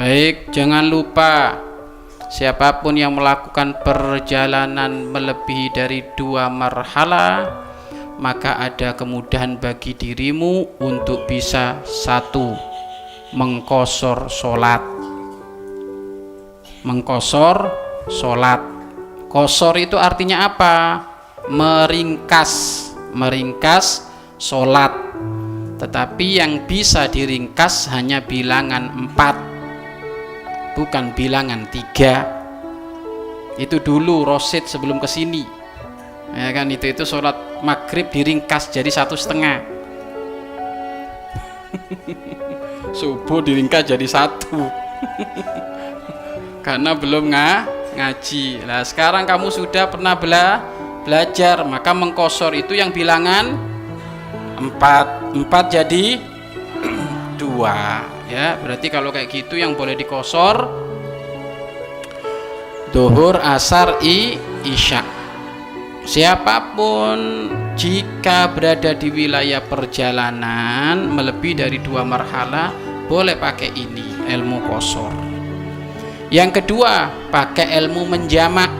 Baik, jangan lupa siapapun yang melakukan perjalanan melebihi dari 2 marhala, maka ada kemudahan bagi dirimu untuk bisa 1. Mengqashar sholat. Mengqashar sholat. Qashar itu artinya apa? Meringkas sholat. Tetapi yang bisa diringkas hanya bilangan 4, bukan bilangan 3. Itu dulu Rosid sebelum kesini, ya kan, itu sholat maghrib diringkas jadi 1,5. Subuh diringkas jadi 1 karena belum ngaji. Nah sekarang kamu sudah pernah belajar, maka mengqashar itu yang bilangan 4 jadi 2. Ya, berarti kalau kayak gitu yang boleh diqashar Duhur, asar, isya. Siapapun jika berada di wilayah perjalanan melebihi dari 2 marhala boleh pakai ini, ilmu qashar. Yang kedua, pakai ilmu menjamak.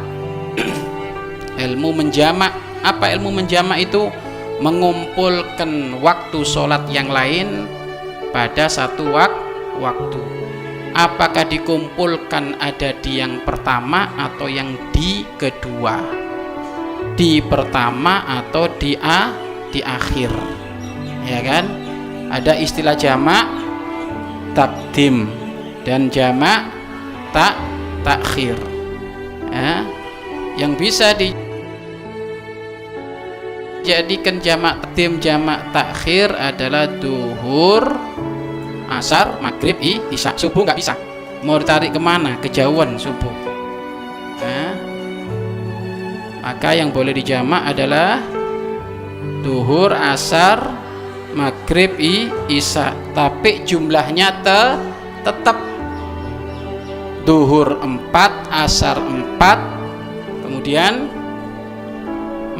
Ilmu menjamak. Apa ilmu menjamak itu? Mengumpulkan waktu sholat yang lain pada satu waktu. Apakah dikumpulkan ada di yang pertama atau yang di kedua, di pertama atau di akhir, ya kan? Ada istilah jamak takdim dan jamak takhir, ya. Yang bisa dijadikan jamak takdim, jamak takhir adalah duhur, asar, maghrib, isya. Subuh nggak bisa, mau ditarik kemana? Kejauhan subuh. Maka yang boleh dijamak adalah duhur, asar, maghrib, isya. Tapi jumlahnya tetap duhur 4, asar 4, kemudian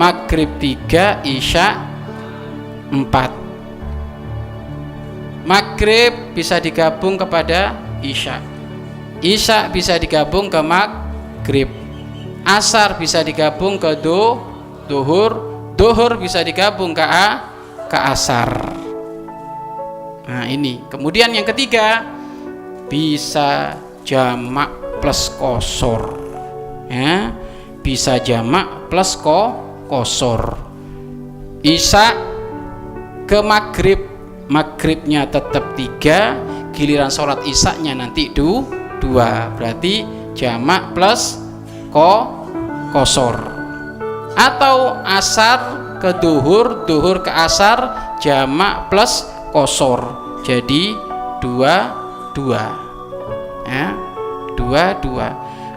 maghrib 3, isya 4. Maghrib bisa digabung kepada isya, isya bisa digabung ke maghrib, asar bisa digabung ke duhur, duhur bisa digabung ke asar. Nah ini. Kemudian yang ketiga, bisa jamak plus qashar, ya, bisa jamak plus qashar. Isya ke maghrib, maghribnya tetap 3, giliran sholat isyanya nanti 2, berarti jamak plus qashar. Atau asar ke duhur, duhur ke asar, jamak plus qashar, jadi 2, ya, 2.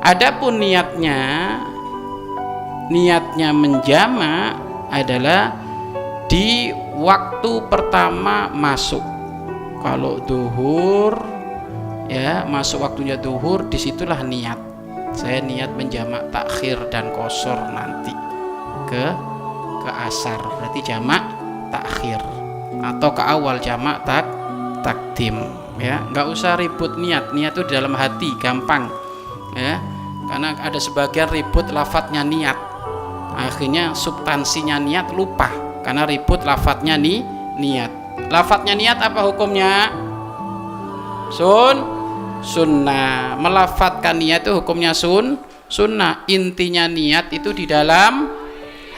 Adapun niatnya menjamak adalah di waktu pertama masuk. Kalau duhur, ya, masuk waktunya duhur, disitulah niat. Saya niat menjamak takhir dan qashar nanti ke asar, berarti jamak takhir, atau ke awal jamak takdim, ya. Nggak usah ribut niat itu di dalam hati, gampang, ya. Karena ada sebagian ribut lafadznya niat, akhirnya substansinya niat lupa karena ribut lafadznya niat. Lafadznya niat apa hukumnya? Sunnah. Melafadzkan niat itu hukumnya sunnah. Intinya niat itu di dalam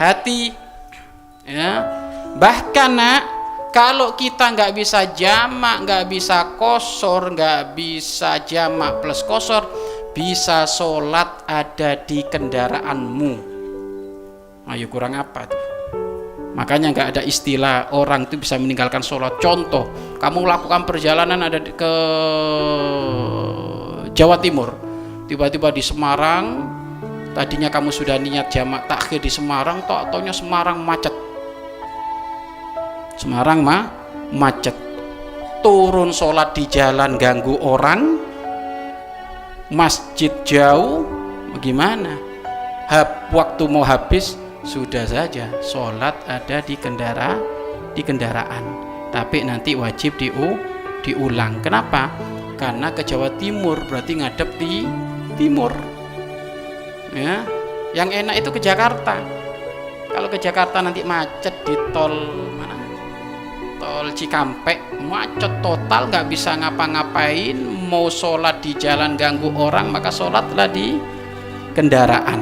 hati, ya. Bahkan kalau kita nggak bisa jamak, nggak bisa qashar, nggak bisa jamak plus qashar, bisa sholat ada di kendaraanmu. Ayo, kurang apa tuh? Makanya nggak ada istilah orang itu bisa meninggalkan sholat. Contoh, kamu melakukan perjalanan ada ke Jawa Timur, tiba-tiba di Semarang, tadinya kamu sudah niat jamak takhir di Semarang, taunya Semarang macet. Semarang macet, turun sholat di jalan ganggu orang, masjid jauh, bagaimana? Waktu mau habis, sudah saja sholat ada di kendaraan, tapi nanti wajib diulang. Kenapa? karena ke Jawa Timur berarti ngadep di timur. Ya, yang enak itu ke Jakarta. Kalau ke Jakarta nanti macet di tol mana? Tol Cikampek, macet total, nggak bisa ngapa-ngapain. Mau sholat di jalan ganggu orang, maka sholatlah di kendaraan.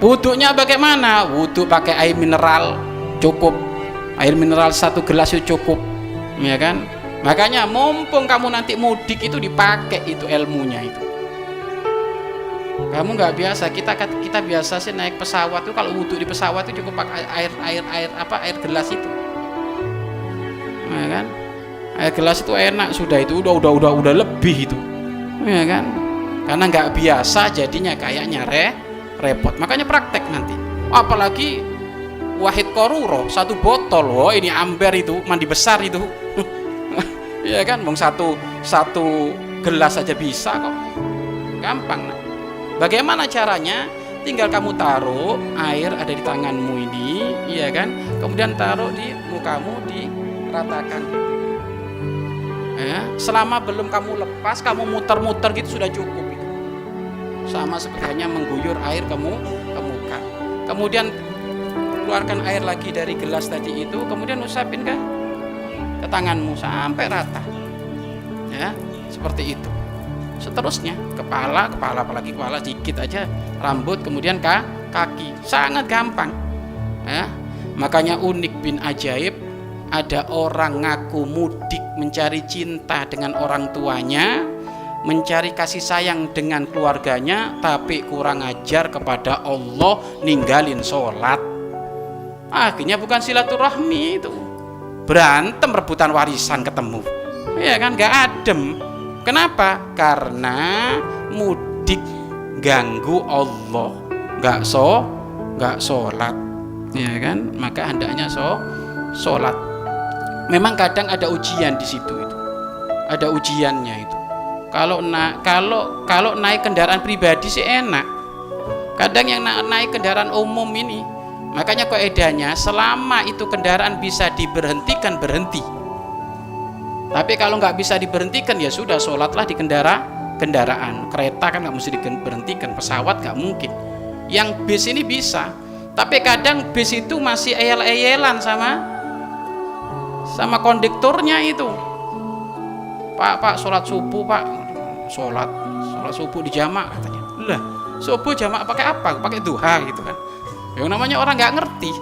Wudhunya bagaimana? Wudhu pakai air mineral cukup, air mineral 1 gelas itu cukup, ya kan? Makanya mumpung kamu nanti mudik itu dipakai itu ilmunya itu. Kamu nggak biasa, kita biasa sih naik pesawat tuh, kalau wudhu di pesawat itu cukup pakai air gelas itu, ya kan? Air gelas itu enak sudah, itu udah lebih itu, ya kan? Karena nggak biasa jadinya kayaknya repot. Makanya praktek nanti. Apalagi Wahid Koruro 1 botol, wah ini amber itu mandi besar itu. Ya kan, bang satu gelas aja bisa kok, gampang. Nah, bagaimana caranya? Tinggal kamu taruh air ada di tanganmu ini, iya kan? Kemudian taruh di mukamu, diratakan. Ya, selama belum kamu lepas, kamu muter-muter gitu sudah cukup itu. Sama seperti hanya mengguyur air ke muka. Kemudian keluarkan air lagi dari gelas tadi itu, kemudian usapin ke tanganmu sampai rata, ya seperti itu. Seterusnya kepala apalagi kepala dikit aja, rambut, kemudian kaki, sangat gampang, ya. Makanya unik bin ajaib, ada orang ngaku mudik mencari cinta dengan orang tuanya, mencari kasih sayang dengan keluarganya, tapi kurang ajar kepada Allah, ninggalin sholat. Akhirnya bukan silaturahmi itu, berantem rebutan warisan ketemu, ya kan, gak adem. Kenapa? Karena mudik ganggu Allah, gak sholat, ya kan. Maka hendaknya sholat. Memang kadang ada ujian di situ itu, ada ujiannya itu. Kalau naik kendaraan pribadi sih enak. Kadang yang naik kendaraan umum ini, makanya kaidahnya selama itu kendaraan bisa diberhentikan, berhenti. Tapi kalau nggak bisa diberhentikan, ya sudah, sholatlah di kendaraan. Kereta kan nggak mesti diberhentikan, pesawat nggak mungkin. Yang bis ini bisa, tapi kadang bis itu masih eyel-eyelan sama kondekturnya itu. Pak sholat subuh pak, sholat subuh di jamak katanya. Lah, subuh jamak pakai apa? Pakai duha gitu kan. Yang namanya orang nggak ngerti,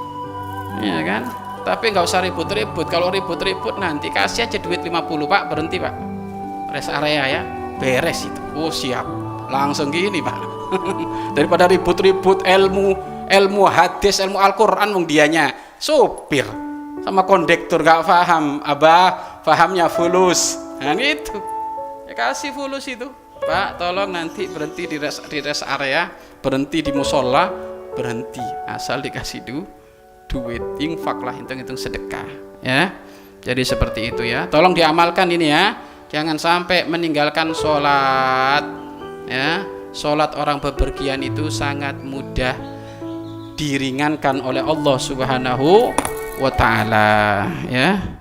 ya kan. Tapi nggak usah ribut-ribut. Kalau ribut-ribut nanti kasih aja duit 50 pak, berhenti pak, rest area ya, beres itu. Oh siap, langsung gini pak. Daripada ribut-ribut ilmu hadis, ilmu Al-Quran, wong dianya sopir sama kondektur gak paham, abah pahamnya fulus, nah gitu ya, kasih fulus itu pak, tolong nanti berhenti di rest area, berhenti di musola, berhenti, asal dikasih duit, infaklah, hitung-hitung sedekah ya. Jadi seperti itu ya, tolong diamalkan ini ya, jangan sampai meninggalkan sholat ya. Sholat orang bepergian itu sangat mudah diringankan oleh Allah Subhanahu wa ta'ala ya.